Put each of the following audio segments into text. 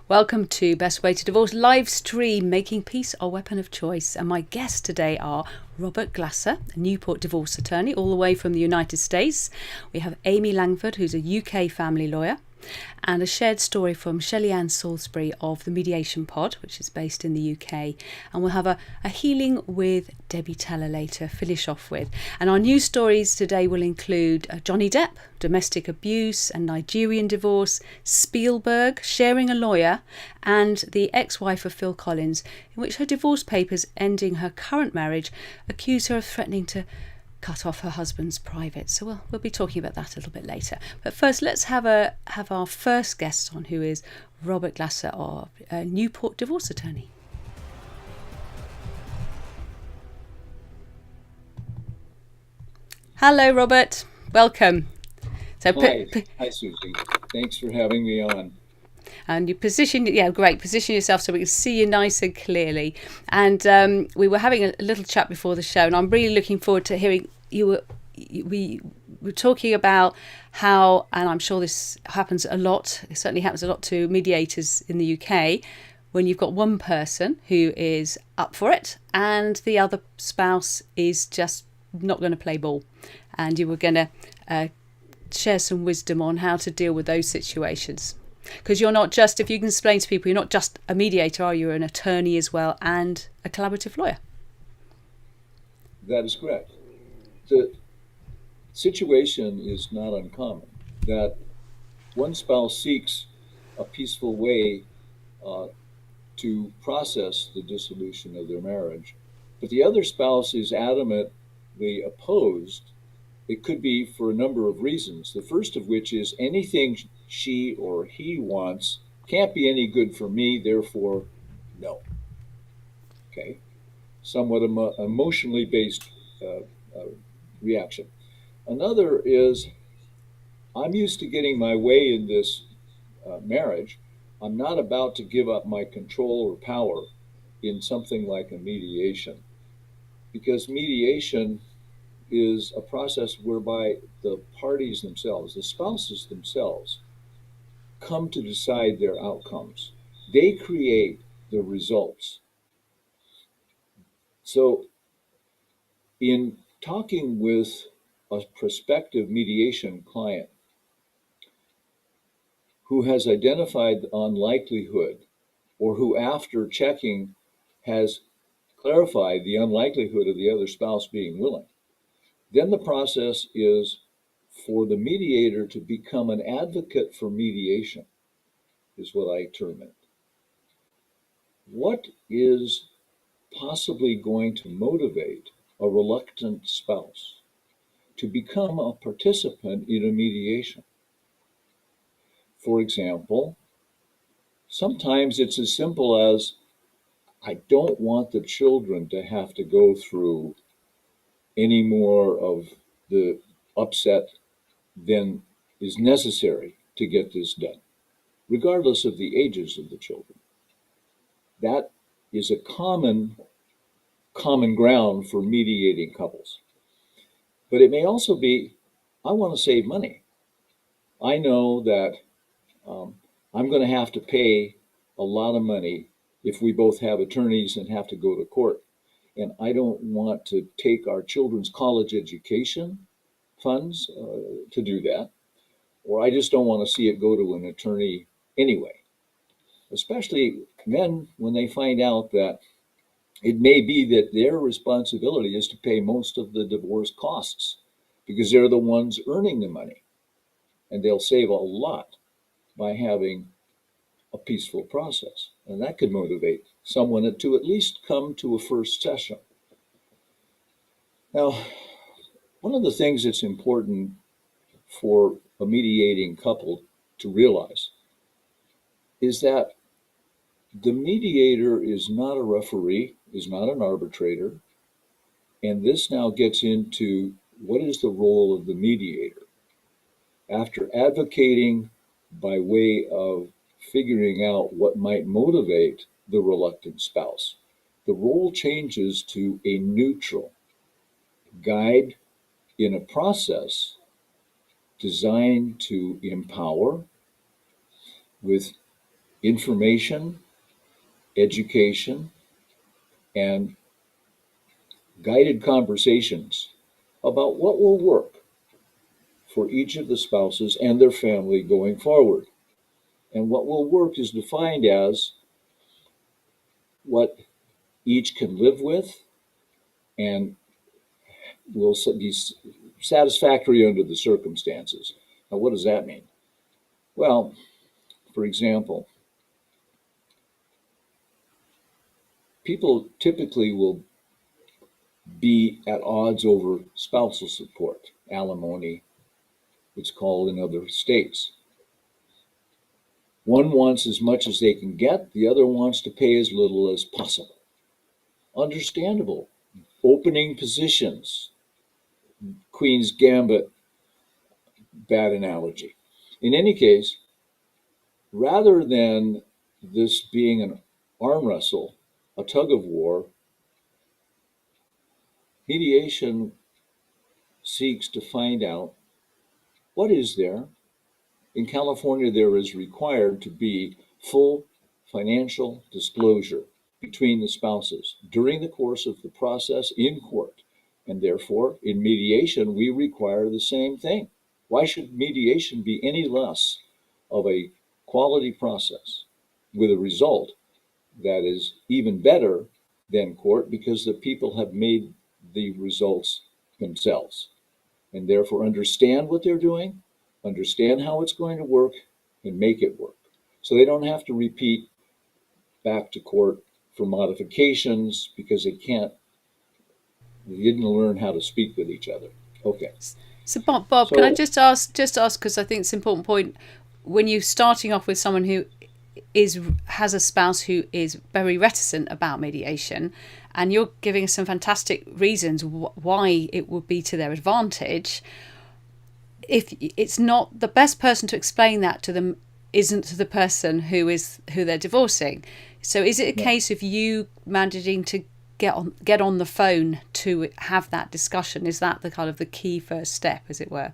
Welcome to Best Way to Divorce live stream, Making Peace Our Weapon of Choice. And my guests today are Robert Glasser, a Newport divorce attorney all the way from the United States. We have Amy Langford, who's a UK family lawyer, and a shared story from Shelley-Anne Salisbury of the Mediation pod, which is based in the UK. And we'll have a healing with Debbie Talalay to finish off with. And our news stories today will include Jonny Depp, domestic abuse and Nigerian divorce, Spielberg, sharing a lawyer, and the ex-wife of Phil Collins, in which her divorce papers ending her current marriage accuse her of threatening to cut off her husband's private. So we'll be talking about that a little bit later. But first, let's have our first guest on, who is Robert Glasser, a Newport divorce attorney. Hello, Robert. Welcome. So, Hi, Susie. Thanks for having me on. And you great. Position yourself so we can see you nice and clearly. And we were having a little chat before the show, and I'm really looking forward to hearing we were talking about how, and I'm sure this happens a lot, it certainly happens a lot to mediators in the UK, when you've got one person who is up for it and the other spouse is just not going to play ball. And you were going to share some wisdom on how to deal with those situations. Because you're not just, if you can explain to people, you're not just a mediator, are you? You're an attorney as well and a collaborative lawyer. That is correct. The situation is not uncommon that one spouse seeks a peaceful way to process the dissolution of their marriage, but the other spouse is adamantly opposed. It could be for a number of reasons. The first of which is anything she or he wants can't be any good for me, therefore, no. Okay? Somewhat emotionally based reaction. Another is, I'm used to getting my way in this marriage. I'm not about to give up my control or power in something like a mediation. Because mediation is a process whereby the parties themselves, the spouses themselves, come to decide their outcomes. They create the results. So in talking with a prospective mediation client who has identified the unlikelihood, or who after checking has clarified the unlikelihood of the other spouse being willing, then the process is for the mediator to become an advocate for mediation, is what I term it. What is possibly going to motivate a reluctant spouse to become a participant in a mediation? For example, sometimes it's as simple as, I don't want the children to have to go through any more of the upset than is necessary to get this done, regardless of the ages of the children. That is a common ground for mediating couples. But it may also be, I want to save money. I know that I'm going to have to pay a lot of money if we both have attorneys and have to go to court. And I don't want to take our children's college education funds to do that. Or I just don't want to see it go to an attorney anyway. Especially men, when they find out that it may be that their responsibility is to pay most of the divorce costs because they're the ones earning the money. And they'll save a lot by having a peaceful process. And that could motivate someone to at least come to a first session. Now, one of the things that's important for a mediating couple to realize is that the mediator is not a referee, is not an arbitrator, and this now gets into what is the role of the mediator. After advocating by way of figuring out what might motivate the reluctant spouse, the role changes to a neutral guide in a process designed to empower with information, education, and guided conversations about what will work for each of the spouses and their family going forward. And what will work is defined as what each can live with and will be satisfactory under the circumstances. Now, what does that mean? Well, for example, people typically will be at odds over spousal support, alimony, it's called in other states. One wants as much as they can get, the other wants to pay as little as possible. Understandable. Opening positions, Queen's Gambit, bad analogy. In any case, rather than this being an arm wrestle, a tug of war, mediation seeks to find out what is there. In California, there is required to be full financial disclosure between the spouses during the course of the process in court. And therefore, in mediation, we require the same thing. Why should mediation be any less of a quality process with a result that is even better than court, because the people have made the results themselves and therefore understand what they're doing, understand how it's going to work, and make it work. So they don't have to repeat back to court for modifications because they didn't learn how to speak with each other. Okay. So Bob, can I just ask, because I think it's an important point, when you're starting off with someone who has a spouse who is very reticent about mediation, and you're giving us some fantastic reasons why it would be to their advantage, if it's not the best person to explain that to them isn't the person who they're divorcing. So is it a case of you managing to get on the phone to have that discussion? Is that the kind of the key first step, as it were?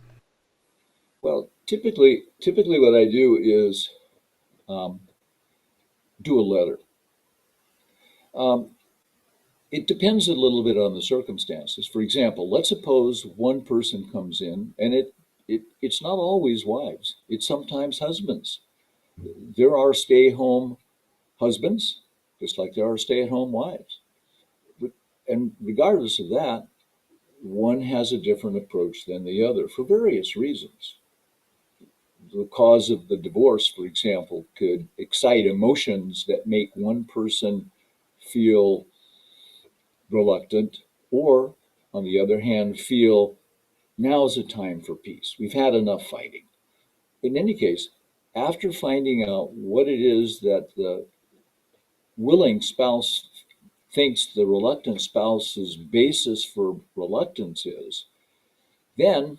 Well, typically what I do is do a letter. It depends a little bit on the circumstances. For example, let's suppose one person comes in, and it's not always wives. It's sometimes husbands. There are stay-home husbands, just like there are stay-at-home wives. And regardless of that, one has a different approach than the other for various reasons. The cause of the divorce, for example, could excite emotions that make one person feel reluctant, or, on the other hand, feel now's the time for peace. We've had enough fighting. In any case, after finding out what it is that the willing spouse thinks the reluctant spouse's basis for reluctance is, then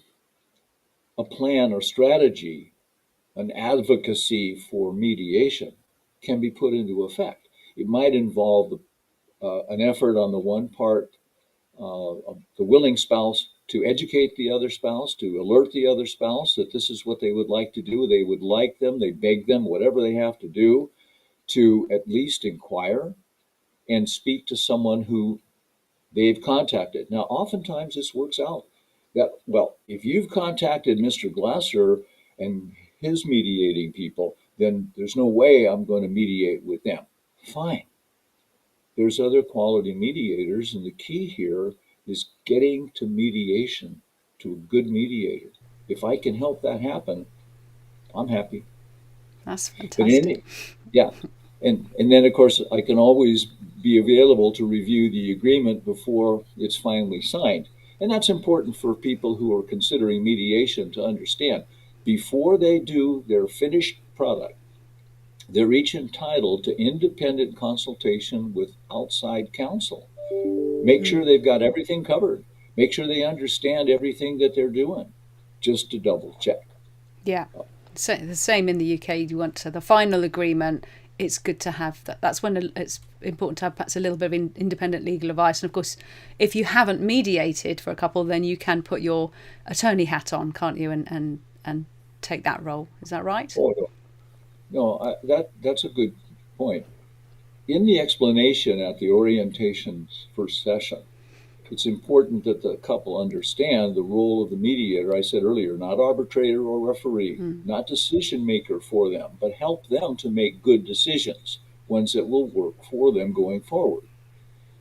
a plan or strategy, an advocacy for mediation can be put into effect. It might involve an effort on the one part of the willing spouse to educate the other spouse, to alert the other spouse that this is what they would like to do. They would like them, they beg them, whatever they have to do, to at least inquire and speak to someone who they've contacted. Now, oftentimes this works out that, well, if you've contacted Mr. Glasser and his mediating people, then there's no way I'm going to mediate with them. Fine. There's other quality mediators, and the key here is getting to mediation, to a good mediator. If I can help that happen, I'm happy. That's fantastic. And then, of course, I can always be available to review the agreement before it's finally signed. And that's important for people who are considering mediation to understand. Before they do their finished product, they're each entitled to independent consultation with outside counsel. Make sure they've got everything covered. Make sure they understand everything that they're doing, just to double check. Yeah. So the same in the UK. You want the final agreement. It's good to have that. That's when it's important to have perhaps a little bit of independent legal advice. And of course, if you haven't mediated for a couple, then you can put your attorney hat on, can't you, and take that role. Is that right? Oh, no. No, that's a good point. In the explanation at the orientation's first session, it's important that the couple understand the role of the mediator. I said earlier, not arbitrator or referee, not decision maker for them, but help them to make good decisions, ones that will work for them going forward.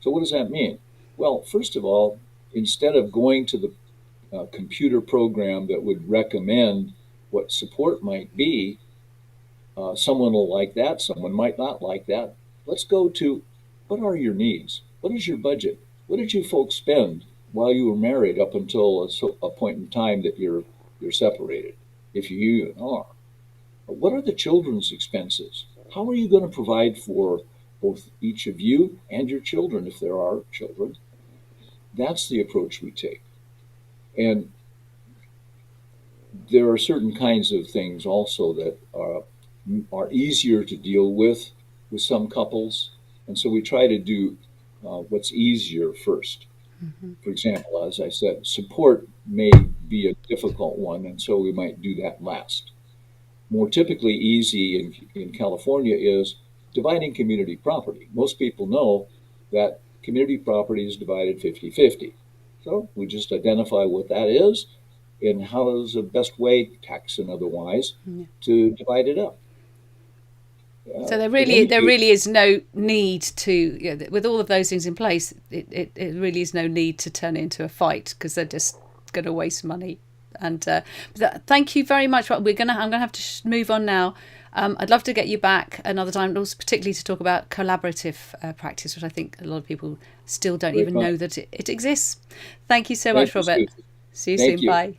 So, what does that mean? Well, first of all, instead of going to the computer program that would recommend what support might be, someone will like that, someone might not like that. Let's go to what are your needs? What is your budget? What did you folks spend while you were married up until a point in time that you're separated, if you even are? What are the children's expenses? How are you going to provide for both each of you and your children, if there are children? That's the approach we take. And there are certain kinds of things also that are easier to deal with some couples. And so we try to do what's easier first. For example, as I said, support may be a difficult one, and so we might do that last. More typically easy in California is dividing community property. Most people know that community property is divided 50-50. So we just identify what that is and how is the best way, tax and otherwise, to divide it up. So there really is no need to, with all of those things in place, it really is no need to turn it into a fight, because they're just going to waste money. And thank you very much. I'm gonna have to move on now. I'd love to get you back another time, and also particularly to talk about collaborative practice, which I think a lot of people still don't even know that it exists. Thank you so much, Robert. See you soon. Bye.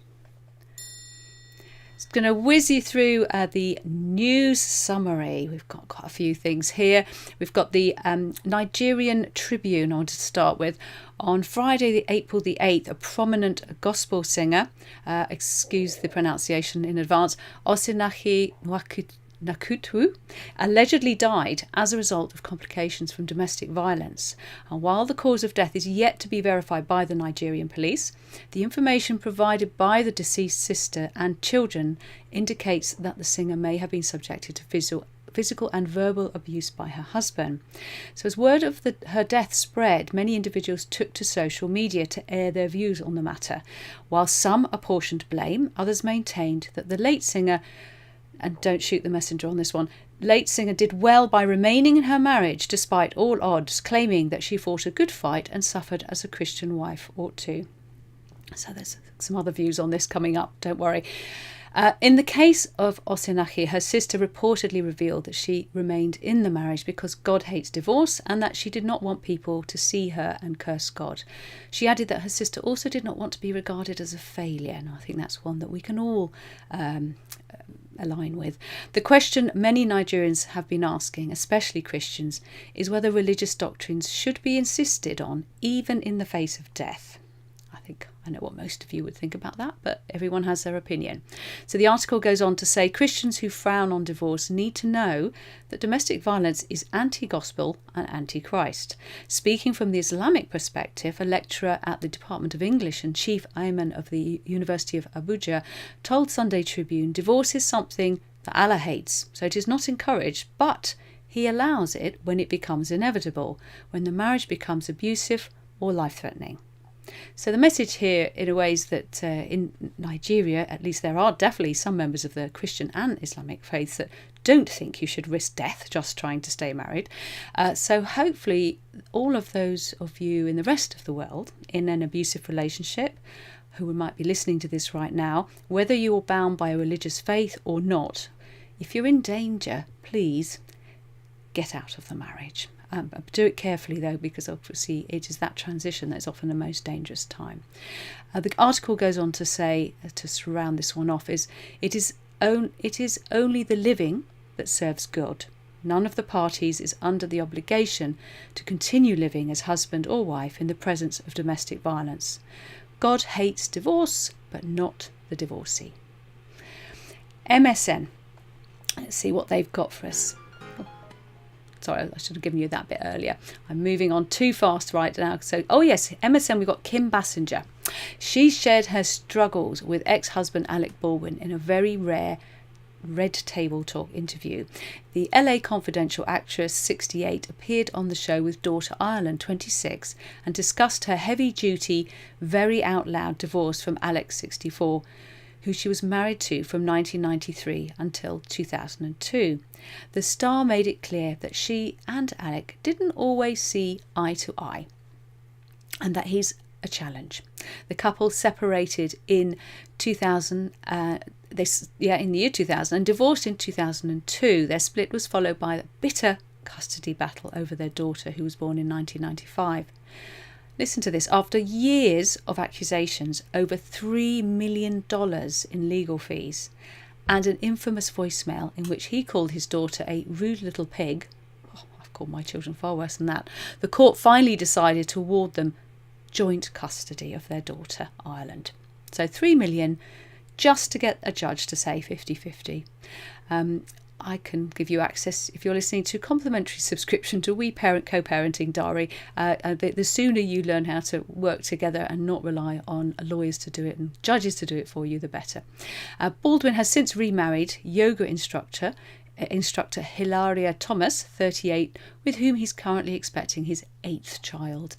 Just going to whiz you through the news summary. We've got quite a few things here. We've got the Nigerian Tribune I wanted to start with. On Friday, April the 8th, a prominent gospel singer, excuse the pronunciation in advance, Osinachi Nakutu, allegedly died as a result of complications from domestic violence. And while the cause of death is yet to be verified by the Nigerian police, the information provided by the deceased sister and children indicates that the singer may have been subjected to physical and verbal abuse by her husband. So as word of her death spread, many individuals took to social media to air their views on the matter. While some apportioned blame, others maintained that the late singer, and don't shoot the messenger on this one, late singer did well by remaining in her marriage despite all odds, claiming that she fought a good fight and suffered as a Christian wife ought to. So there's some other views on this coming up, don't worry. In the case of Osinachi, her sister reportedly revealed that she remained in the marriage because God hates divorce and that she did not want people to see her and curse God. She added that her sister also did not want to be regarded as a failure, and I think that's one that we can all align with. The question many Nigerians have been asking, especially Christians, is whether religious doctrines should be insisted on even in the face of death. I know what most of you would think about that, but everyone has their opinion. So the article goes on to say Christians who frown on divorce need to know that domestic violence is anti-gospel and anti-Christ. Speaking from the Islamic perspective, a lecturer at the Department of English and chief imam of the University of Abuja told Sunday Tribune divorce is something that Allah hates, so it is not encouraged, but he allows it when it becomes inevitable, when the marriage becomes abusive or life-threatening. So the message here, in a way, is that in Nigeria, at least, there are definitely some members of the Christian and Islamic faiths that don't think you should risk death just trying to stay married. So hopefully all of those of you in the rest of the world in an abusive relationship who might be listening to this right now, whether you're bound by a religious faith or not, if you're in danger, please get out of the marriage. Do it carefully though, because obviously it is that transition that's often the most dangerous time. The article goes on to say, to round this one off, it is only the living that serves God. None of the parties is under the obligation to continue living as husband or wife in the presence of domestic violence. God hates divorce, but not the divorcee. MSN. Let's see what they've got for us. Sorry, I should have given you that bit earlier. I'm moving on too fast right now. So, MSN, we've got Kim Bassinger. She shared her struggles with ex-husband Alec Baldwin in a very rare Red Table Talk interview. The LA Confidential actress, 68, appeared on the show with daughter Ireland, 26, and discussed her heavy-duty, very out-loud divorce from Alex, 64, who she was married to from 1993 until 2002. The star made it clear that she and Alec didn't always see eye to eye, and that he's a challenge. The couple separated in 2000, in the year 2000, and divorced in 2002. Their split was followed by a bitter custody battle over their daughter, who was born in 1995. Listen to this. After years of accusations, over $3 million in legal fees, and an infamous voicemail in which he called his daughter a rude little pig, I've called my children far worse than that, the court finally decided to award them joint custody of their daughter, Ireland. So $3 million just to get a judge to say 50-50. I can give you access, if you're listening, to complimentary subscription to We Parent Co-Parenting Diary. The sooner you learn how to work together and not rely on lawyers to do it and judges to do it for you, the better. Baldwin has since remarried yoga instructor Hilaria Thomas, 38, with whom he's currently expecting his 8th child.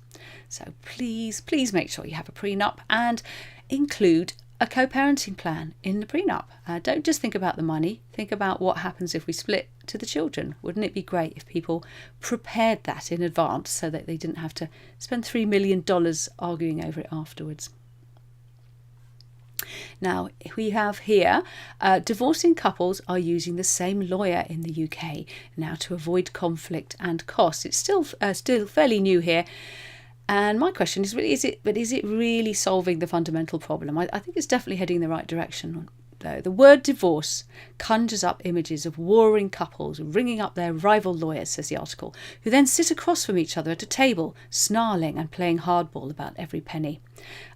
So please make sure you have a prenup and include a co-parenting plan in the prenup. Don't just think about the money, think about what happens if we split to the children. Wouldn't it be great if people prepared that in advance so that they didn't have to spend $3 million arguing over it afterwards? Now, we have here, divorcing couples are using the same lawyer in the UK now to avoid conflict and costs. It's still fairly new here. And my question is it really solving the fundamental problem? I think it's definitely heading in the right direction, though. The word divorce conjures up images of warring couples ringing up their rival lawyers, says the article, who then sit across from each other at a table, snarling and playing hardball about every penny.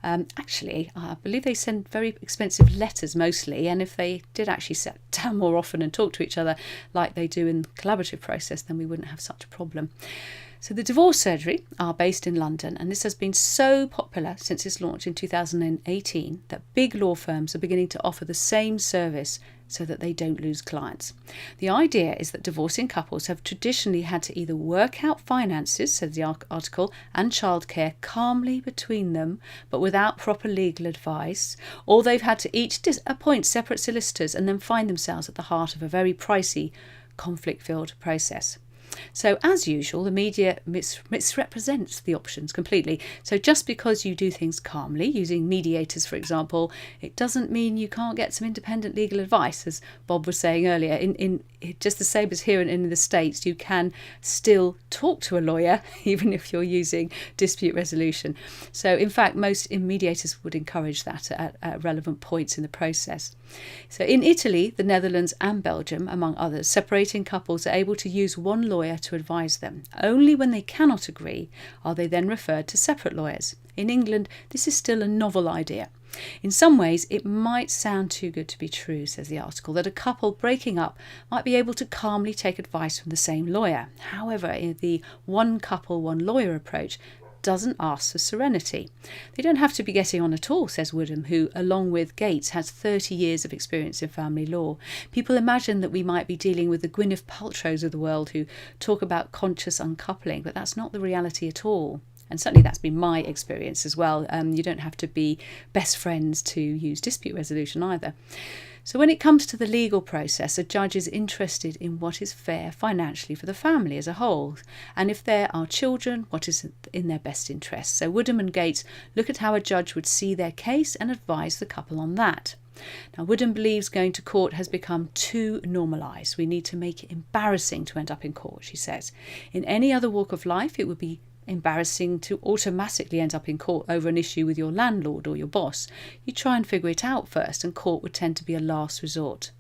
Actually, I believe they send very expensive letters mostly, and if they did actually sit down more often and talk to each other like they do in the collaborative process, then we wouldn't have such a problem. So the divorce surgery are based in London, and this has been so popular since its launch in 2018 that big law firms are beginning to offer the same service so that they don't lose clients. The idea is that divorcing couples have traditionally had to either work out finances, says the article, and childcare calmly between them, but without proper legal advice, or they've had to each appoint separate solicitors and then find themselves at the heart of a very pricey, conflict-filled process. So, as usual, the media misrepresents the options completely. So just because you do things calmly, using mediators, for example, it doesn't mean you can't get some independent legal advice, as Bob was saying earlier. In just the same as here in the States, you can still talk to a lawyer, even if you're using dispute resolution. So, in fact, most mediators would encourage that at relevant points in the process. So in Italy, the Netherlands and Belgium, among others, separating couples are able to use one lawyer to advise them. Only when they cannot agree are they then referred to separate lawyers. In England, this is still a novel idea. In some ways, it might sound too good to be true, says the article, that a couple breaking up might be able to calmly take advice from the same lawyer. However, the one couple, one lawyer approach doesn't ask for serenity. They don't have to be getting on at all, says Woodham, who, along with Gates, has 30 years of experience in family law. People imagine that we might be dealing with the Gwyneth Paltrows of the world who talk about conscious uncoupling, but that's not the reality at all. And certainly that's been my experience as well. You don't have to be best friends to use dispute resolution either. So when it comes to the legal process, a judge is interested in what is fair financially for the family as a whole, and if there are children, what is in their best interest. So Woodham and Gates look at how a judge would see their case and advise the couple on that. Now, Woodham believes going to court has become too normalised. We need to make it embarrassing to end up in court, she says. In any other walk of life, it would be embarrassing to automatically end up in court over an issue with your landlord or your boss. You try and figure it out first, and court would tend to be a last resort.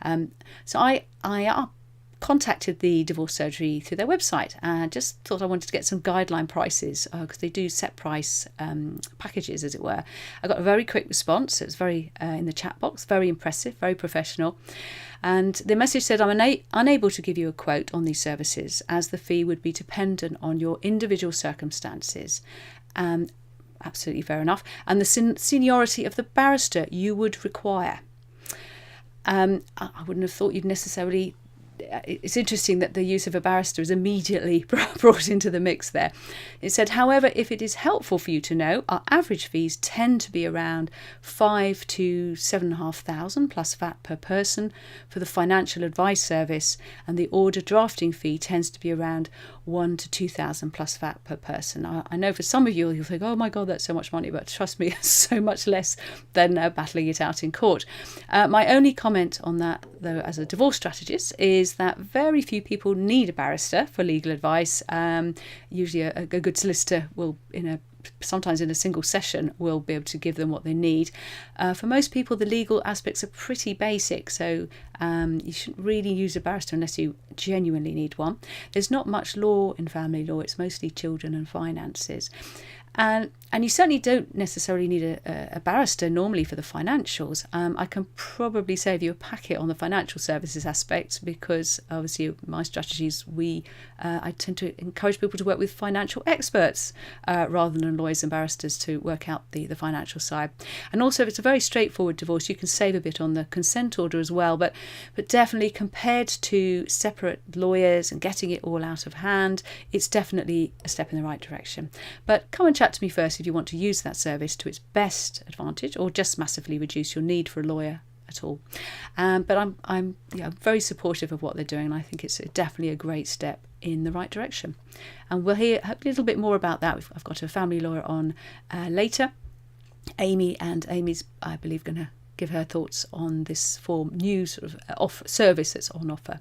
So I contacted the divorce surgery through their website and just thought I wanted to get some guideline prices because they do set price packages, as it were. I got a very quick response. It was very in the chat box, very impressive, very professional. And the message said, I'm unable to give you a quote on these services as the fee would be dependent on your individual circumstances. Absolutely fair enough. And the seniority of the barrister you would require. I wouldn't have thought you'd necessarily... It's interesting that the use of a barrister is immediately brought into the mix there. It said, however, if it is helpful for you to know, our average fees tend to be around $5,000 to $7,500 plus VAT per person for the financial advice service, and the order drafting fee tends to be around $1,000 to $2,000 plus VAT per person. I know for some of you, you'll think, oh my God, that's so much money, but trust me, it's so much less than battling it out in court. My only comment on that, though, as a divorce strategist, is that very few people need a barrister for legal advice. Usually a good solicitor will, sometimes in a single session, will be able to give them what they need. For most people, the legal aspects are pretty basic, so you shouldn't really use a barrister unless you genuinely need one. There's not much law in family law, it's mostly children and finances. And you certainly don't necessarily need a barrister normally for the financials. I can probably save you a packet on the financial services aspect, because obviously my strategies, I tend to encourage people to work with financial experts rather than lawyers and barristers to work out the financial side. And also, if it's a very straightforward divorce, you can save a bit on the consent order as well. But definitely, compared to separate lawyers and getting it all out of hand, it's definitely a step in the right direction. But come and chat to me first if you want to use that service to its best advantage, or just massively reduce your need for a lawyer at all. But I'm very supportive of what they're doing, and I think it's definitely a great step in the right direction. And we'll hear a little bit more about that. I've got a family lawyer on later, Amy, and Amy's, I believe, going to give her thoughts on this new sort of service that's on offer.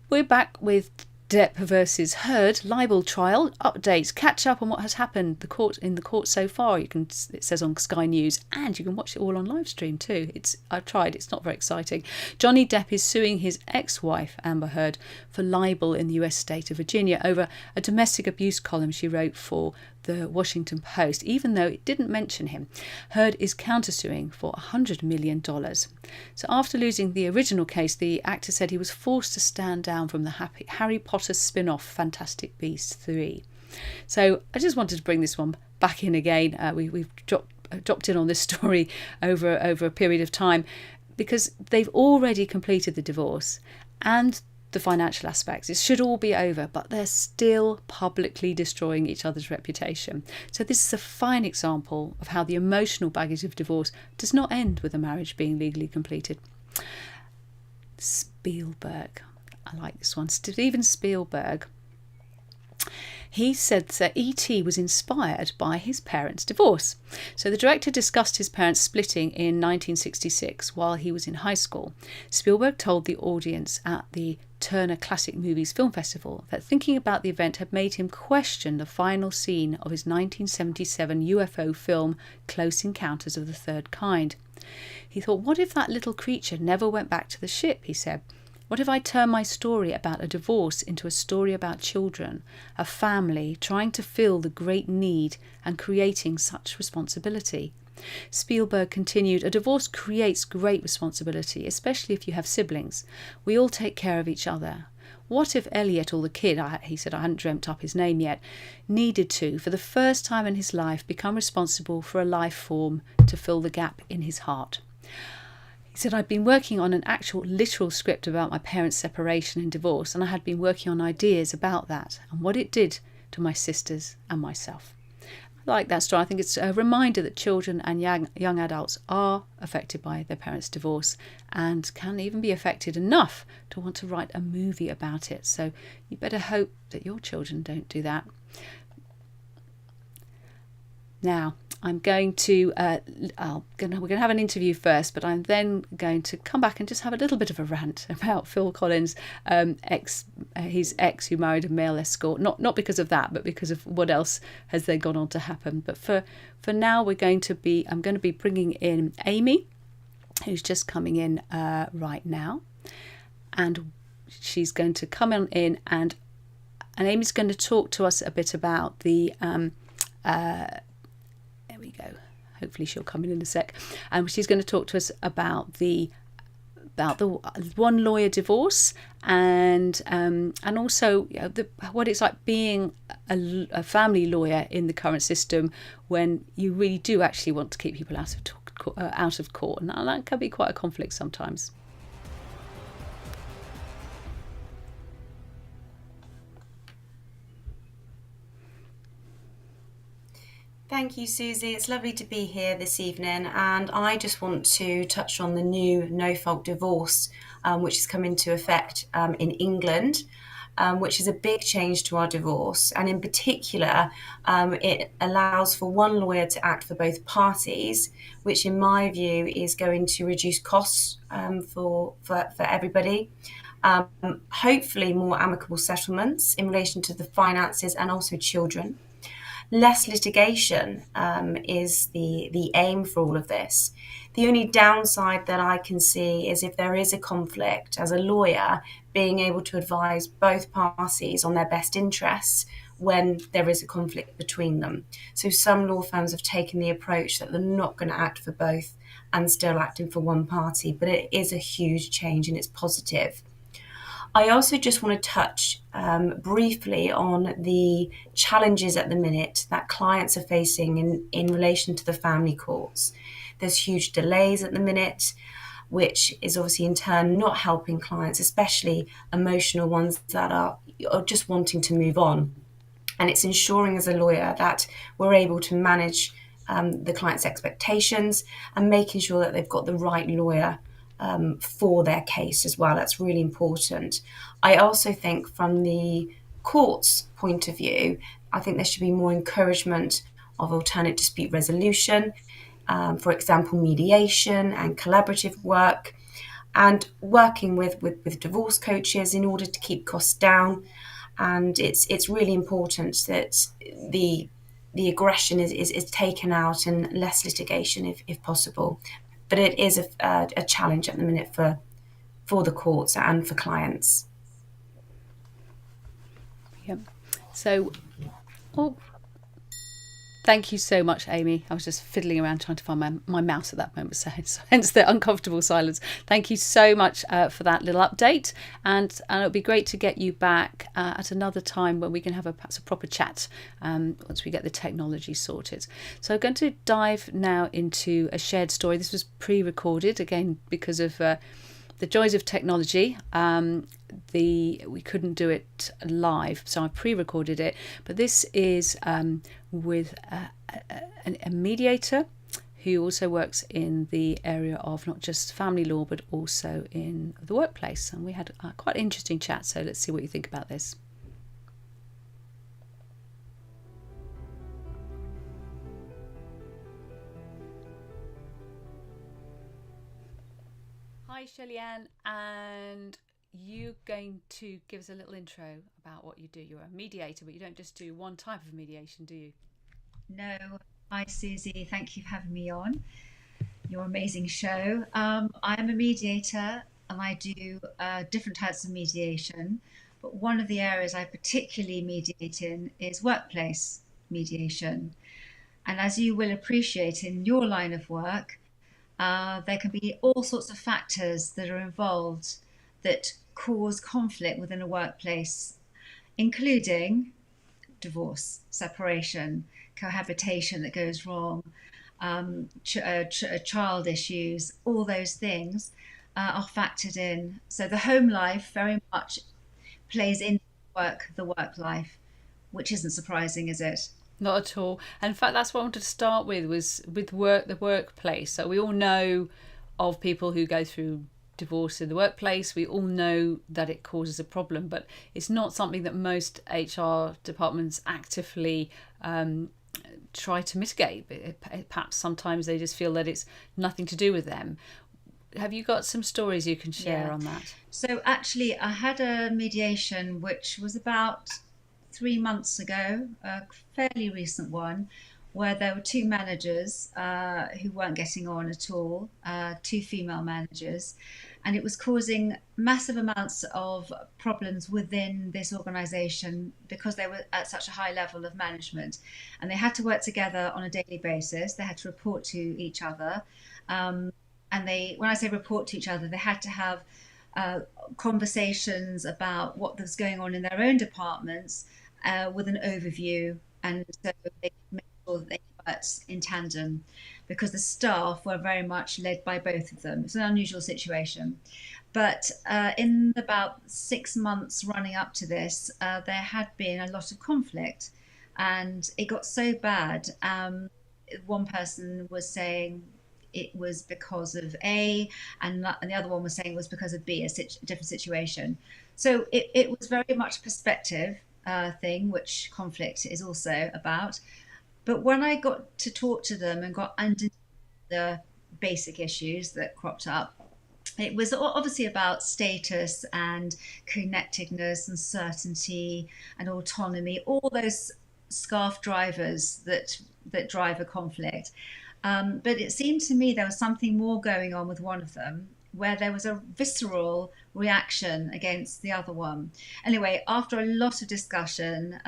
We're back with Depp versus Heard libel trial updates. Catch up on what has happened in the court so far. It says on Sky News, and you can watch it all on live stream too. I've tried. It's not very exciting. Jonny Depp is suing his ex-wife Amber Heard for libel in the US state of Virginia over a domestic abuse column she wrote for the Washington Post, even though it didn't mention him. Heard is countersuing for $100 million. So after losing the original case, the actor said he was forced to stand down from the Harry Potter spin-off Fantastic Beasts 3. So I just wanted to bring this one back in again. We've dropped in on this story over a period of time, because they've already completed the divorce and the financial aspects. It should all be over, but they're still publicly destroying each other's reputation. So this is a fine example of how the emotional baggage of divorce does not end with a marriage being legally completed. Spielberg. I like this one. Steven Spielberg. He said that E.T. was inspired by his parents' divorce. So the director discussed his parents splitting in 1966 while he was in high school. Spielberg told the audience at the Turner Classic Movies Film Festival that thinking about the event had made him question the final scene of his 1977 UFO film Close Encounters of the Third Kind. He thought, what if that little creature never went back to the ship, he said. What if I turn my story about a divorce into a story about children, a family trying to fill the great need and creating such responsibility? Spielberg continued, a divorce creates great responsibility, especially if you have siblings. We all take care of each other. What if Elliot, or the kid, he said, I hadn't dreamt up his name yet, needed to, for the first time in his life, become responsible for a life form to fill the gap in his heart? He said, I'd been working on an actual literal script about my parents' separation and divorce, and I had been working on ideas about that and what it did to my sisters and myself. I like that story. I think it's a reminder that children and young adults are affected by their parents' divorce and can even be affected enough to want to write a movie about it. So you better hope that your children don't do that. Now, I'm going to, we're going to have an interview first, but I'm then going to come back and just have a little bit of a rant about Phil Collins' his ex who married a male escort. Not because of that, but because of what else has then gone on to happen. But for now, I'm going to be bringing in Amy, who's just coming in right now, and she's going to come on in, and Amy's going to talk to us a bit about the. There we go. Hopefully she'll come in a sec. She's going to talk to us about the one lawyer divorce and also what it's like being a family lawyer in the current system when you really do actually want to keep people out of out of court, and that can be quite a conflict sometimes. Thank you, Susie. It's lovely to be here this evening, and I just want to touch on the new no-fault divorce, which has come into effect in England, which is a big change to our divorce. And in particular, it allows for one lawyer to act for both parties, which in my view is going to reduce costs for everybody. Hopefully more amicable settlements in relation to the finances and also children. Less litigation is the aim for all of this. The only downside that I can see is if there is a conflict, as a lawyer, being able to advise both parties on their best interests when there is a conflict between them. So some law firms have taken the approach that they're not going to act for both and still acting for one party, but it is a huge change and it's positive. I also just want to touch briefly on the challenges at the minute that clients are facing in relation to the family courts. There's huge delays at the minute, which is obviously in turn not helping clients, especially emotional ones that are just wanting to move on. And it's ensuring as a lawyer that we're able to manage the client's expectations and making sure that they've got the right lawyer for their case as well. That's really important. I also think from the court's point of view, I think there should be more encouragement of alternate dispute resolution, for example, mediation and collaborative work, and working with divorce coaches in order to keep costs down. And it's really important that the aggression is taken out and less litigation if possible. But it is a challenge at the minute for the courts and for clients. Yep. So, thank you so much, Amy. I was just fiddling around trying to find my mouse at that moment, so hence the uncomfortable silence. Thank you so much for that little update, and it'll be great to get you back at another time when we can have perhaps a proper chat once we get the technology sorted. So I'm going to dive now into a shared story. This was pre-recorded, again, because of the joys of technology. We couldn't do it live, so I pre-recorded it. But this is with a mediator who also works in the area of not just family law but also in the workplace. And we had quite an interesting chat, so let's see what you think about this. Hi Shelley-Anne, and you're going to give us a little intro about what you do. You're a mediator, but you don't just do one type of mediation, do you? No. Hi, Susie. Thank you for having me on your amazing show. I am a mediator and I do different types of mediation, but one of the areas I particularly mediate in is workplace mediation. And as you will appreciate in your line of work, there can be all sorts of factors that are involved that cause conflict within a workplace, including divorce, separation, cohabitation that goes wrong, child issues, all those things are factored in. So the home life very much plays into the work life, which isn't surprising, is it? Not at all. And in fact, that's what I wanted to start with, was with the workplace. So we all know of people who go through divorce in the workplace. We all know that it causes a problem, but it's not something that most HR departments actively try to mitigate. Perhaps sometimes they just feel that it's nothing to do with them. Have you got some stories you can share on that? So actually, I had a mediation which was about 3 months ago, a fairly recent one, where there were two managers who weren't getting on at all, two female managers, and it was causing massive amounts of problems within this organisation because they were at such a high level of management, and they had to work together on a daily basis. They had to report to each other, and when I say report to each other, they had to have conversations about what was going on in their own departments with an overview, and so they could make sure that they worked in tandem. because the staff were very much led by both of them. It's an unusual situation. But in about 6 months running up to this, there had been a lot of conflict, and it got so bad. One person was saying it was because of A, and the other one was saying it was because of B, a different situation. So it was very much perspective thing, which conflict is also about. But when I got to talk to them and got under the basic issues that cropped up, it was obviously about status and connectedness and certainty and autonomy, all those scarf drivers that drive a conflict. But it seemed to me there was something more going on with one of them, where there was a visceral reaction against the other one. Anyway, after a lot of discussion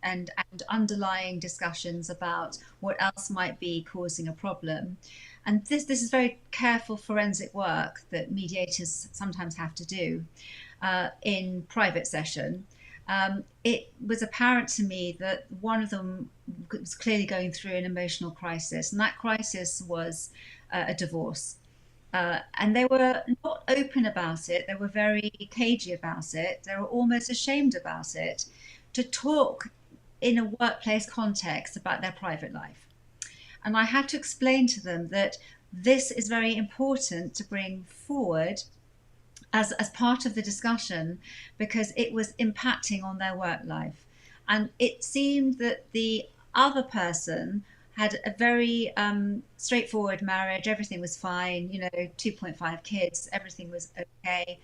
and underlying discussions about what else might be causing a problem, and this is very careful forensic work that mediators sometimes have to do in private session. It was apparent to me that one of them was clearly going through an emotional crisis, and that crisis was a divorce. And they were not open about it, they were very cagey about it, they were almost ashamed about it, to talk in a workplace context about their private life. And I had to explain to them that this is very important to bring forward as part of the discussion, because it was impacting on their work life. And it seemed that the other person had a very straightforward marriage, everything was fine, 2.5 kids, everything was okay.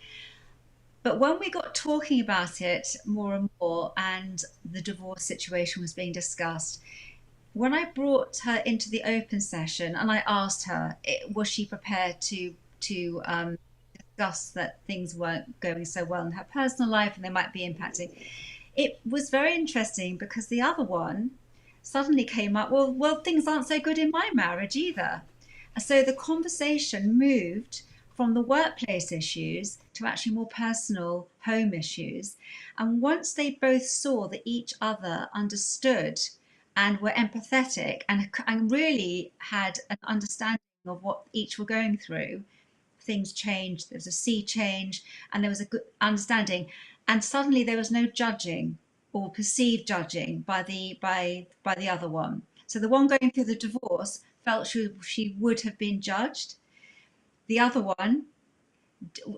But when we got talking about it more and more, and the divorce situation was being discussed, when I brought her into the open session and I asked her, was she prepared to discuss that things weren't going so well in her personal life and they might be impacting, it was very interesting because the other one suddenly came up, well, things aren't so good in my marriage either. So the conversation moved from the workplace issues to actually more personal home issues. And once they both saw that each other understood and were empathetic and really had an understanding of what each were going through, things changed. There was a sea change, and there was a good understanding. And suddenly there was no judging or perceived judging by the other one. So the one going through the divorce felt she would have been judged. The other one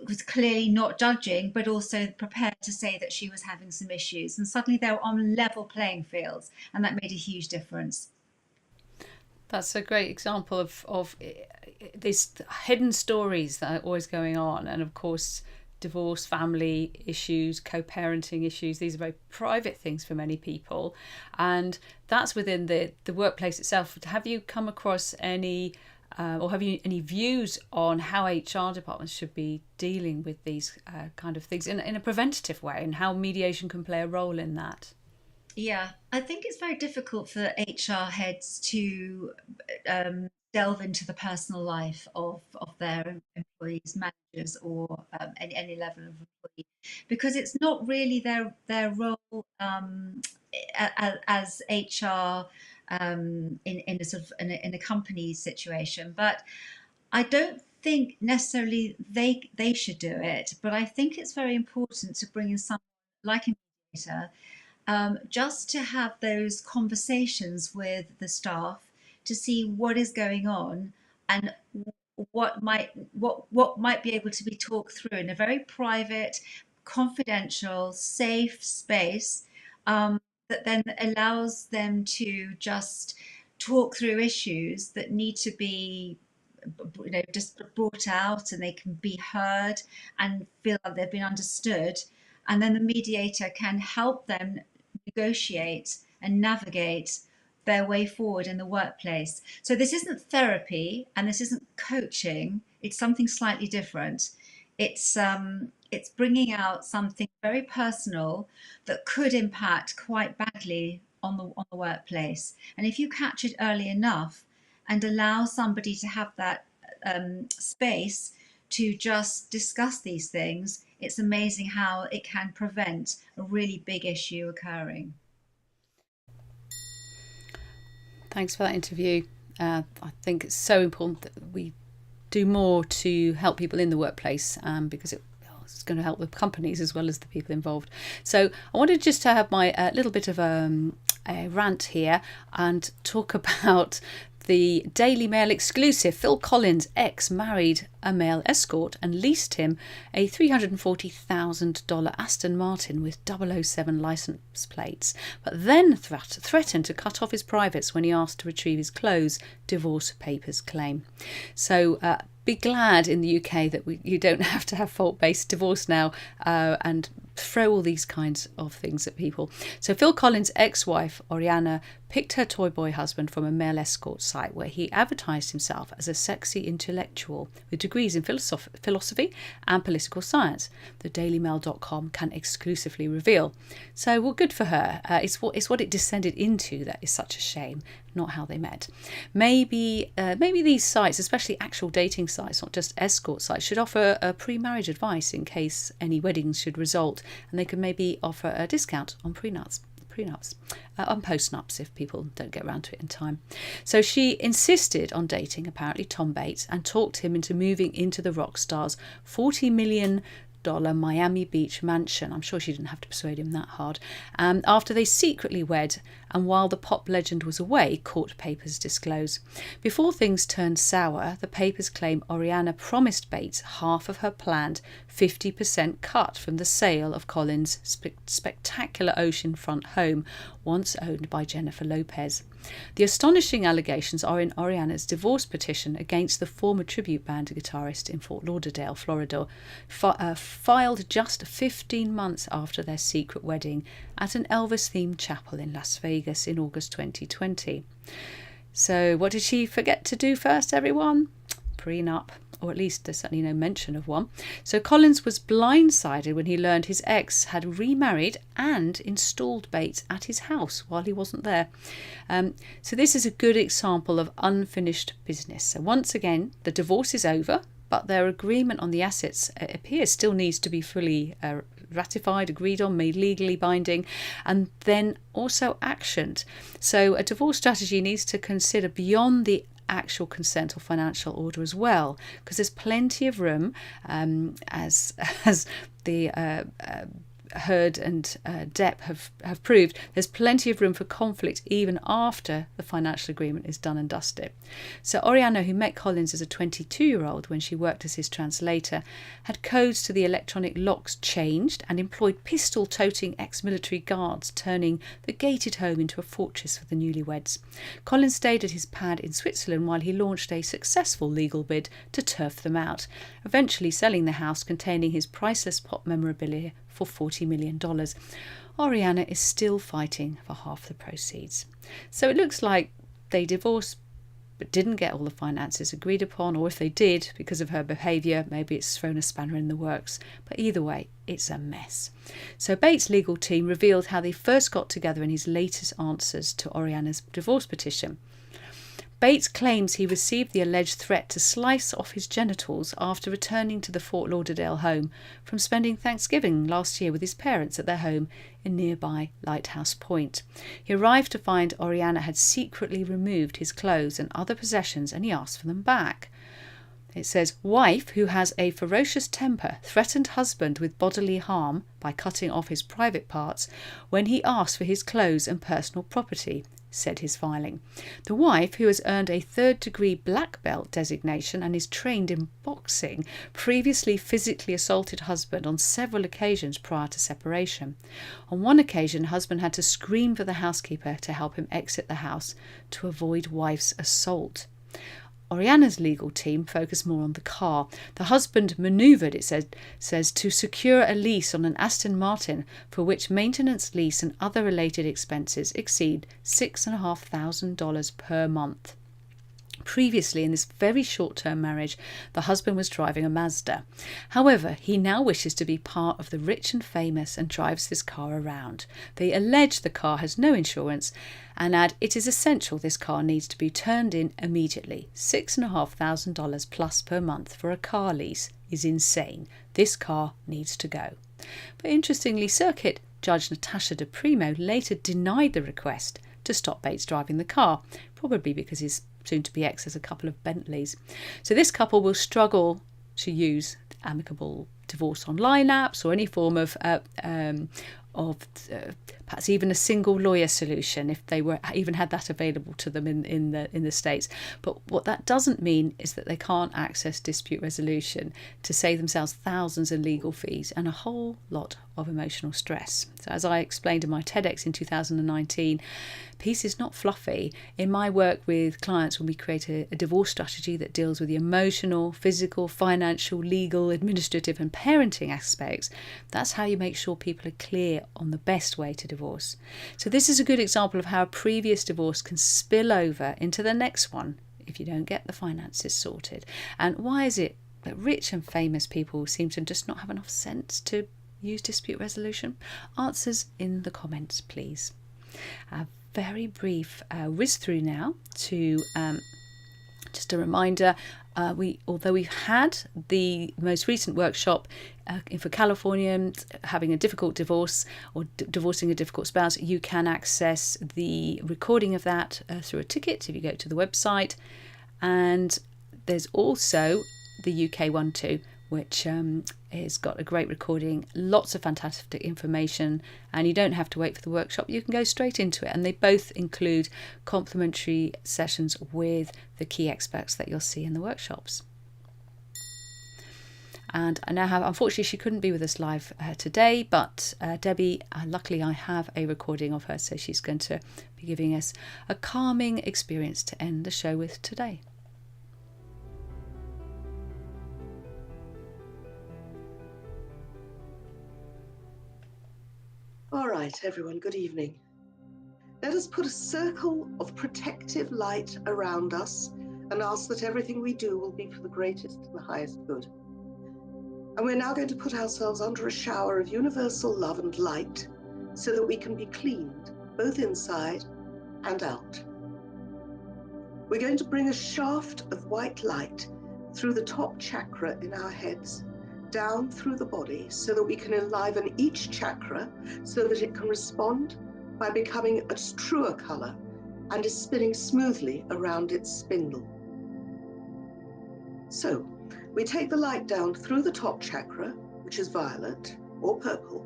was clearly not judging, but also prepared to say that she was having some issues. And suddenly they were on level playing fields, and that made a huge difference. That's a great example of these hidden stories that are always going on. And of course, divorce, family issues, co-parenting issues, these are very private things for many people. And that's within the workplace itself. Have you come across any or have you any views on how HR departments should be dealing with these kind of things in a preventative way, and how mediation can play a role in that? Yeah, I think it's very difficult for HR heads to delve into the personal life of their employees, managers, or any level of employee, because it's not really their role as HR in a sort of in a company situation. But I don't think necessarily they should do it. But I think it's very important to bring in someone like a mediator, just to have those conversations with the staff to see what is going on, and what might be able to be talked through in a very private, confidential, safe space, that then allows them to just talk through issues that need to be just brought out, and they can be heard and feel like they've been understood, and then the mediator can help them negotiate and navigate their way forward in the workplace. So this isn't therapy and this isn't coaching. It's something slightly different. It's bringing out something very personal that could impact quite badly on the workplace. And if you catch it early enough and allow somebody to have that space to just discuss these things, it's amazing how it can prevent a really big issue occurring. Thanks for that interview, I think it's so important that we do more to help people in the workplace, because it's going to help the companies as well as the people involved. So I wanted just to have my little bit of a rant here and talk about the Daily Mail exclusive. Phil Collins' ex married a male escort and leased him a $340,000 Aston Martin with 007 licence plates, but then threatened to cut off his privates when he asked to retrieve his clothes, divorce papers claim. So be glad in the UK that you don't have to have fault-based divorce now, and throw all these kinds of things at people. So Phil Collins' ex-wife, Oriana, picked her toy boy husband from a male escort site where he advertised himself as a sexy intellectual with degrees in philosophy and political science. The DailyMail.com can exclusively reveal. So, well, good for her. It's what it descended into that is such a shame, not how they met. Maybe these sites, especially actual dating sites, not just escort sites, should offer pre-marriage advice in case any weddings should result, and they could maybe offer a discount on prenups, on postnups if people don't get around to it in time. So she insisted on dating, apparently, Tom Bates, and talked him into moving into the rock star's $40 million Miami Beach mansion. I'm sure she didn't have to persuade him that hard. After they secretly wed, and while the pop legend was away, court papers disclose. Before things turned sour, the papers claim Oriana promised Bates half of her planned 50% cut from the sale of Collins' spectacular oceanfront home, once owned by Jennifer Lopez. The astonishing allegations are in Oriana's divorce petition against the former tribute band guitarist in Fort Lauderdale, Florida, filed just 15 months after their secret wedding at an Elvis-themed chapel in Las Vegas in August 2020. So what did she forget to do first, everyone? Prenup. Or at least there's certainly no mention of one. So Collins was blindsided when he learned his ex had remarried and installed Bates at his house while he wasn't there. So this is a good example of unfinished business. So once again, the divorce is over, but their agreement on the assets, it appears, still needs to be fully ratified, agreed on, made legally binding, and then also actioned. So a divorce strategy needs to consider beyond the actual consent or financial order as well, because there's plenty of room, as the Heard and Depp have proved, there's plenty of room for conflict even after the financial agreement is done and dusted. So Oriana, who met Collins as a 22-year-old when she worked as his translator, had codes to the electronic locks changed and employed pistol-toting ex-military guards, turning the gated home into a fortress for the newlyweds. Collins stayed at his pad in Switzerland while he launched a successful legal bid to turf them out, eventually selling the house containing his priceless pop memorabilia for $40 million. Oriana is still fighting for half the proceeds. So it looks like they divorced but didn't get all the finances agreed upon, or if they did, because of her behaviour, maybe it's thrown a spanner in the works. But either way, it's a mess. So Bates' legal team revealed how they first got together in his latest answers to Oriana's divorce petition. Bates claims he received the alleged threat to slice off his genitals after returning to the Fort Lauderdale home from spending Thanksgiving last year with his parents at their home in nearby Lighthouse Point. He arrived to find Oriana had secretly removed his clothes and other possessions, and he asked for them back. It says, wife who has a ferocious temper threatened husband with bodily harm by cutting off his private parts when he asked for his clothes and personal property, said his filing. The wife, who has earned a third-degree black belt designation and is trained in boxing, previously physically assaulted husband on several occasions prior to separation. On one occasion, husband had to scream for the housekeeper to help him exit the house to avoid wife's assault. Oriana's legal team focused more on the car. The husband manoeuvred, it says, to secure a lease on an Aston Martin for which maintenance, lease and other related expenses exceed $6,500 per month. Previously, in this very short-term marriage, the husband was driving a Mazda. However, he now wishes to be part of the rich and famous and drives this car around. They allege the car has no insurance and add it is essential this car needs to be turned in immediately. $6,500 plus per month for a car lease is insane. This car needs to go. But interestingly, Circuit Judge Natasha De Primo later denied the request to stop Bates driving the car, probably because his soon to be ex has a couple of Bentleys. So this couple will struggle to use amicable divorce online apps or any form of perhaps even a single lawyer solution if they were even had that available to them in the States. But what that doesn't mean is that they can't access dispute resolution to save themselves thousands in legal fees and a whole lot of emotional stress. So as I explained in my TEDx in 2019, peace is not fluffy. In my work with clients, when we create a divorce strategy that deals with the emotional, physical, financial, legal, administrative and parenting aspects, that's how you make sure people are clear on the best way to divorce. So this is a good example of how a previous divorce can spill over into the next one if you don't get the finances sorted. And why is it that rich and famous people seem to just not have enough sense to use dispute resolution? Answers in the comments, please. A very brief whiz through now to just a reminder, although we've had the most recent workshop for Californians having a difficult divorce or divorcing a difficult spouse, you can access the recording of that through a ticket if you go to the website. And there's also the UK one too, which has got a great recording, lots of fantastic information, and you don't have to wait for the workshop. You can go straight into it, and they both include complimentary sessions with the key experts that you'll see in the workshops. And I now have, unfortunately she couldn't be with us live today, but Debbie, luckily I have a recording of her, so she's going to be giving us a calming experience to end the show with today. All right, everyone, good evening. Let us put a circle of protective light around us and ask that everything we do will be for the greatest and the highest good. And we're now going to put ourselves under a shower of universal love and light so that we can be cleaned, both inside and out. We're going to bring a shaft of white light through the top chakra in our heads, down through the body so that we can enliven each chakra so that it can respond by becoming a truer color and is spinning smoothly around its spindle. So we take the light down through the top chakra, which is violet or purple.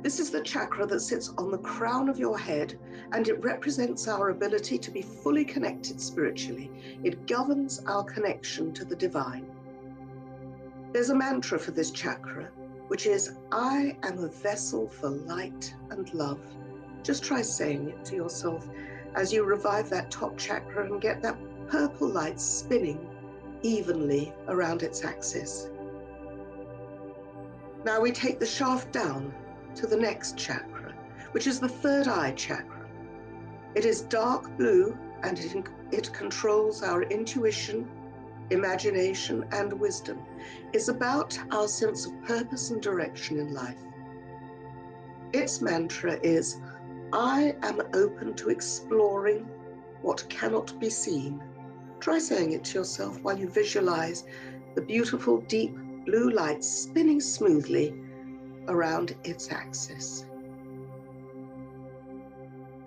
This is the chakra that sits on the crown of your head, and it represents our ability to be fully connected spiritually. It governs our connection to the divine. There's a mantra for this chakra, which is, I am a vessel for light and love. Just try saying it to yourself as you revive that top chakra and get that purple light spinning evenly around its axis. Now we take the shaft down to the next chakra, which is the third eye chakra. It is dark blue and it controls our intuition, imagination, and wisdom. It's about our sense of purpose and direction in life. Its mantra is, I am open to exploring what cannot be seen. Try saying it to yourself while you visualize the beautiful deep blue light spinning smoothly around its axis.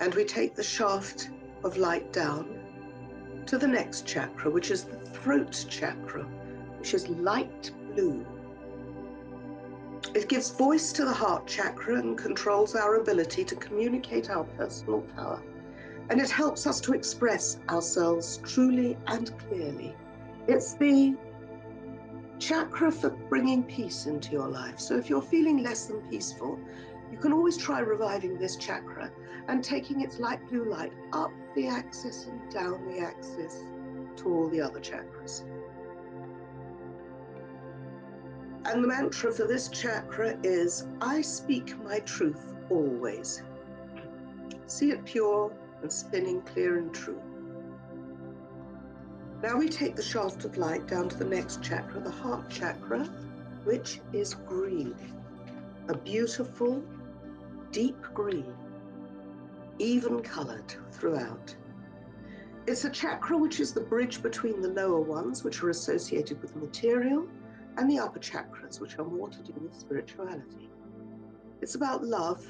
And we take the shaft of light down to the next chakra, which is the throat chakra, which is light blue. It gives voice to the heart chakra and controls our ability to communicate our personal power. And it helps us to express ourselves truly and clearly. It's the chakra for bringing peace into your life. So if you're feeling less than peaceful, you can always try reviving this chakra and taking its light blue light up the axis and down the axis to all the other chakras. And the mantra for this chakra is, I speak my truth always. See it pure and spinning clear and true. Now we take the shaft of light down to the next chakra, the heart chakra, which is green. A beautiful, deep green, even colored throughout. It's a chakra which is the bridge between the lower ones, which are associated with material, and the upper chakras, which are more to do with spirituality. It's about love,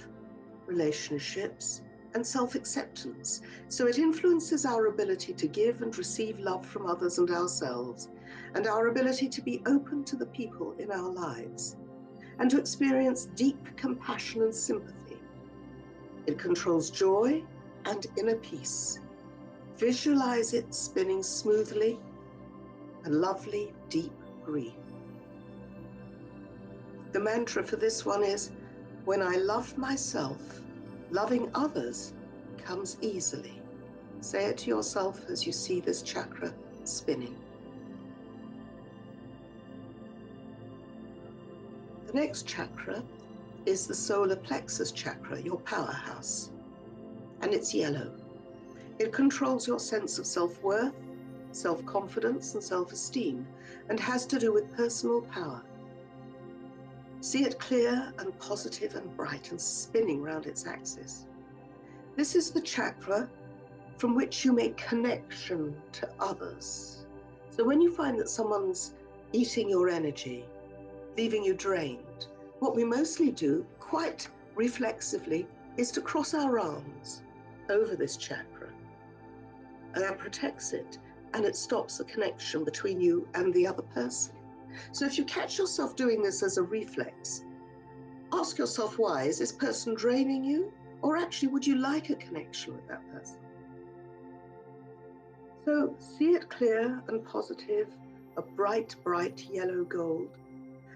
relationships, and self-acceptance. So it influences our ability to give and receive love from others and ourselves, and our ability to be open to the people in our lives, and to experience deep compassion and sympathy. It controls joy and inner peace. Visualize it spinning smoothly, a lovely, deep grief. The mantra for this one is, when I love myself, loving others comes easily. Say it to yourself as you see this chakra spinning. The next chakra is the solar plexus chakra, your powerhouse, and it's yellow. It controls your sense of self-worth, self-confidence, and self-esteem, and has to do with personal power. See it clear and positive and bright and spinning round its axis. This is the chakra from which you make connection to others. So when you find that someone's eating your energy, leaving you drained, what we mostly do, quite reflexively, is to cross our arms over this chakra. And that protects it, and it stops the connection between you and the other person. So if you catch yourself doing this as a reflex, ask yourself why. Is this person draining you? Or actually, would you like a connection with that person? So see it clear and positive, a bright, bright yellow gold.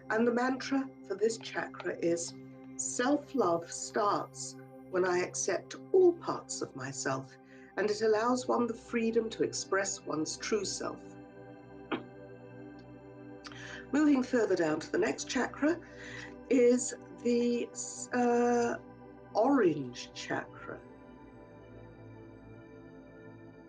And the mantra for this chakra is, self-love starts when I accept all parts of myself, and it allows one the freedom to express one's true self. Moving further down to the next chakra is the orange chakra.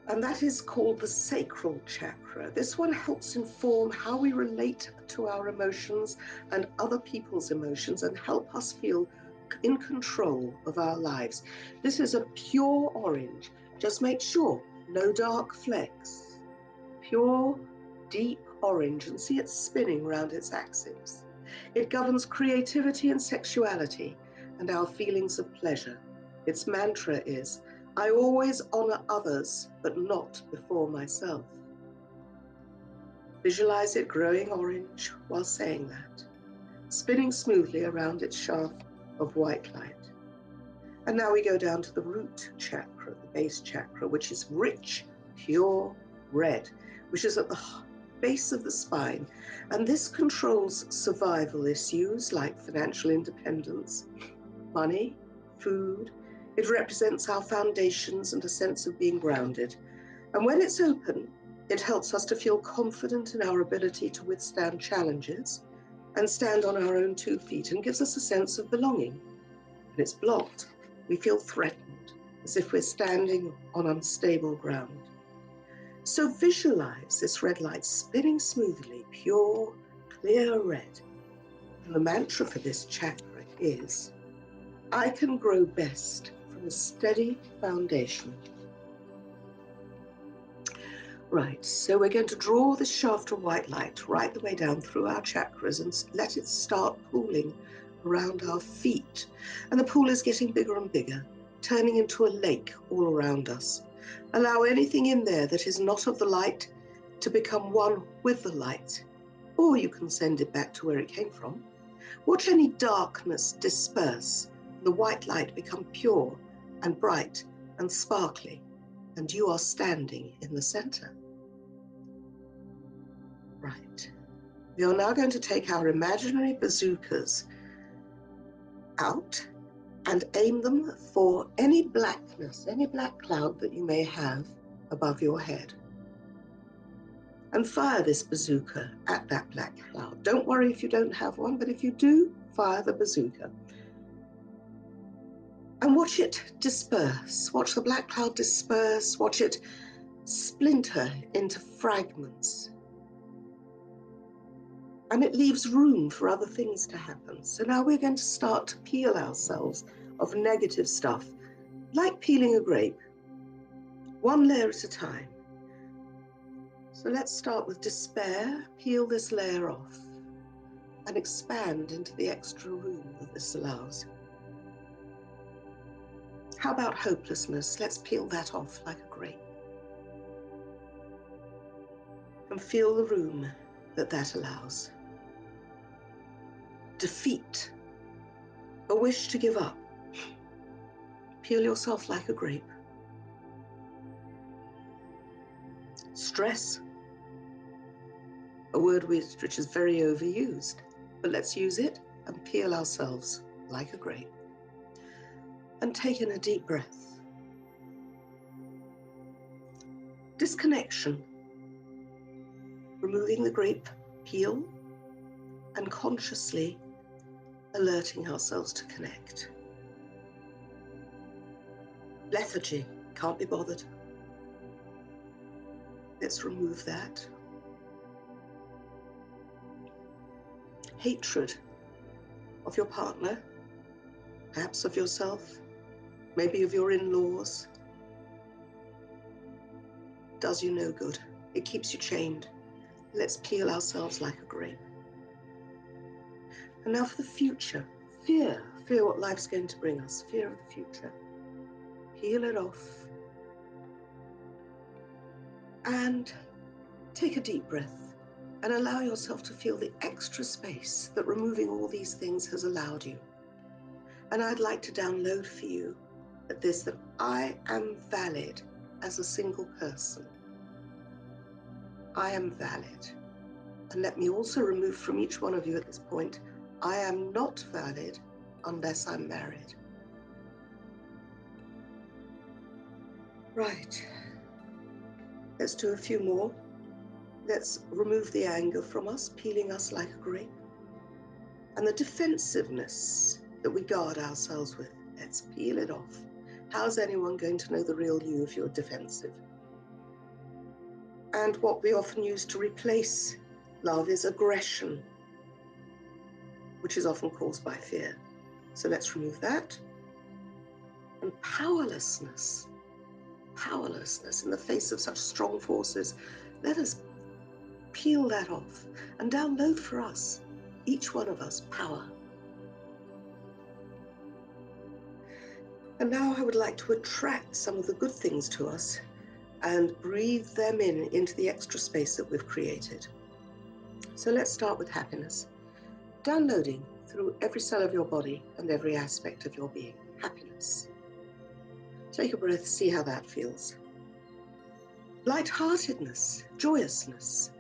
And that is called the sacral chakra. This one helps inform how we relate to our emotions and other people's emotions, and help us feel in control of our lives. This is a pure orange. Just make sure, no dark flecks. Pure, deep orange, and see it spinning around its axis. It governs creativity and sexuality and our feelings of pleasure. Its mantra is, I always honor others, but not before myself. Visualize it growing orange while saying that, spinning smoothly around its shaft of white light. And now we go down to the root chakra, the base chakra, which is rich, pure red, which is at the base of the spine. And this controls survival issues like financial independence, money, food. It represents our foundations and a sense of being grounded. And when it's open, it helps us to feel confident in our ability to withstand challenges and stand on our own 2 feet, and gives us a sense of belonging. When it's blocked, we feel threatened, as if we're standing on unstable ground. So visualize this red light spinning smoothly, pure, clear red. And the mantra for this chakra is, I can grow best from a steady foundation. Right, so we're going to draw this shaft of white light right the way down through our chakras and let it start pooling around our feet. And the pool is getting bigger and bigger, turning into a lake all around us. Allow anything in there that is not of the light to become one with the light, or you can send it back to where it came from. Watch any darkness disperse, the white light become pure and bright and sparkly, and you are standing in the center. Right. We are now going to take our imaginary bazookas out and aim them for any blackness, any black cloud that you may have above your head. And fire this bazooka at that black cloud. Don't worry if you don't have one, but if you do, fire the bazooka. And watch it disperse. Watch the black cloud disperse. Watch it splinter into fragments. And it leaves room for other things to happen. So now we're going to start to peel ourselves of negative stuff, like peeling a grape, one layer at a time. So let's start with despair. Peel this layer off and expand into the extra room that this allows. How about hopelessness? Let's peel that off like a grape. And feel the room that allows. Defeat, a wish to give up. Peel yourself like a grape. Stress, a word which is very overused, but let's use it and peel ourselves like a grape. And take in a deep breath. Disconnection, removing the grape peel and consciously alerting ourselves to connect. Lethargy, can't be bothered. Let's remove that. Hatred of your partner, perhaps of yourself, maybe of your in-laws, does you no good. It keeps you chained. Let's peel ourselves like a grape. And now for the future. Fear what life's going to bring us. Fear of the future. Peel it off. And take a deep breath and allow yourself to feel the extra space that removing all these things has allowed you. And I'd like to download for you that I am valid as a single person. I am valid. And let me also remove from each one of you at this point, I am not valid unless I'm married. Right. Let's do a few more. Let's remove the anger from us, peeling us like a grape. And the defensiveness that we guard ourselves with, let's peel it off. How's anyone going to know the real you if you're defensive? And what we often use to replace love is aggression, which is often caused by fear. So let's remove that. And powerlessness in the face of such strong forces. Let us peel that off and download for us, each one of us, power. And now I would like to attract some of the good things to us and breathe them into the extra space that we've created. So let's start with happiness. Downloading through every cell of your body and every aspect of your being. Happiness. Take a breath, see how that feels. Lightheartedness, joyousness.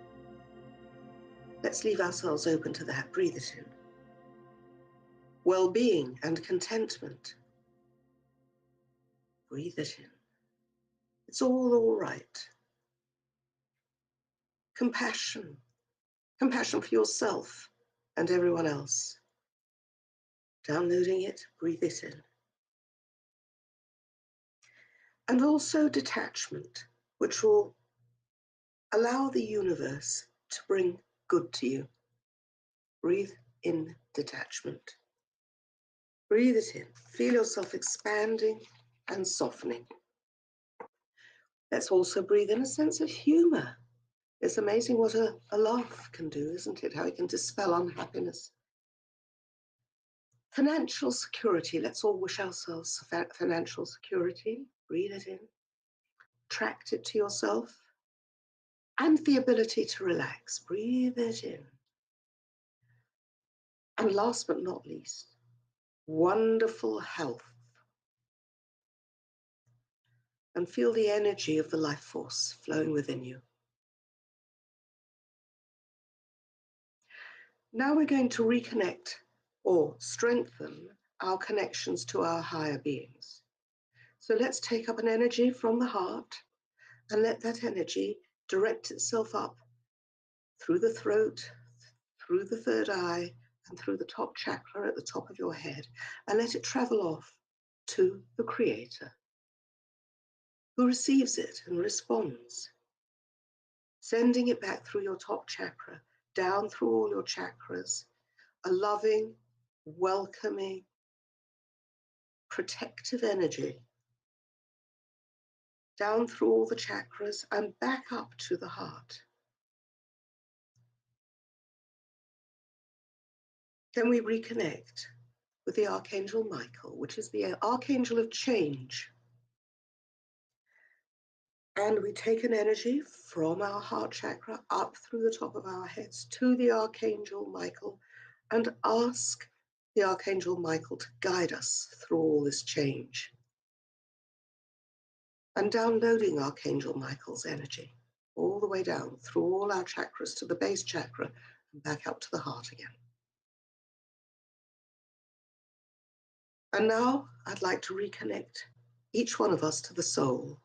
Let's leave ourselves open to that. Breathe it in. Well-being and contentment. Breathe it in. It's all right. Compassion. Compassion for yourself and everyone else. Downloading it, breathe it in. And also detachment, which will allow the universe to bring good to you. Breathe in detachment. Breathe it in. Feel yourself expanding and softening. Let's also breathe in a sense of humor. It's amazing what a laugh can do, isn't it? How it can dispel unhappiness. Financial security. Let's all wish ourselves financial security. Breathe it in. Attract it to yourself. And the ability to relax. Breathe it in. And last but not least, wonderful health. And feel the energy of the life force flowing within you. Now we're going to reconnect or strengthen our connections to our higher beings. So let's take up an energy from the heart and let that energy direct itself up through the throat, through the third eye, and through the top chakra at the top of your head, and let it travel off to the Creator, who receives it and responds, sending it back through your top chakra, down through all your chakras, a loving, welcoming, protective energy, down through all the chakras and back up to the heart. Then we reconnect with the Archangel Michael, which is the Archangel of Change. And we take an energy from our heart chakra up through the top of our heads to the Archangel Michael and ask the Archangel Michael to guide us through all this change. And downloading Archangel Michael's energy all the way down through all our chakras to the base chakra and back up to the heart again. And now I'd like to reconnect each one of us to the soul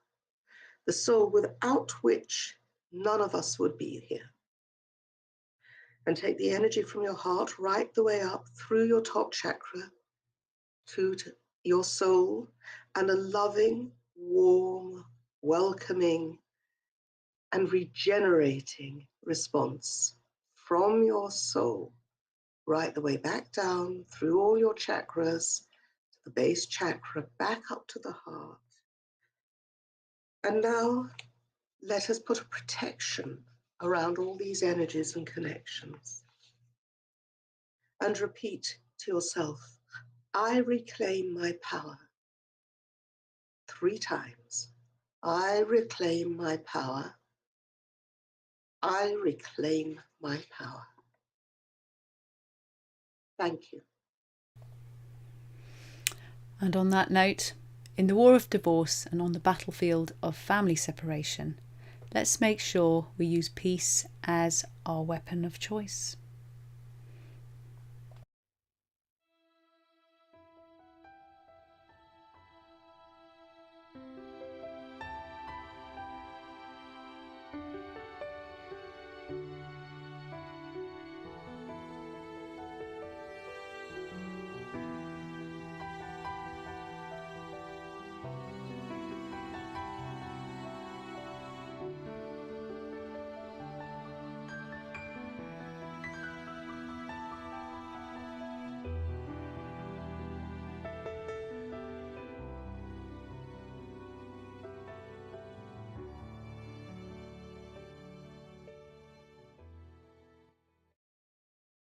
without which none of us would be here. And take the energy from your heart right the way up through your top chakra to your soul, and a loving, warm, welcoming, and regenerating response from your soul right the way back down through all your chakras to the base chakra, back up to the heart. And now let us put a protection around all these energies and connections. And repeat to yourself, I reclaim my power. 3 times. I reclaim my power. I reclaim my power. Thank you. And on that note, in the war of divorce and on the battlefield of family separation, let's make sure we use peace as our weapon of choice.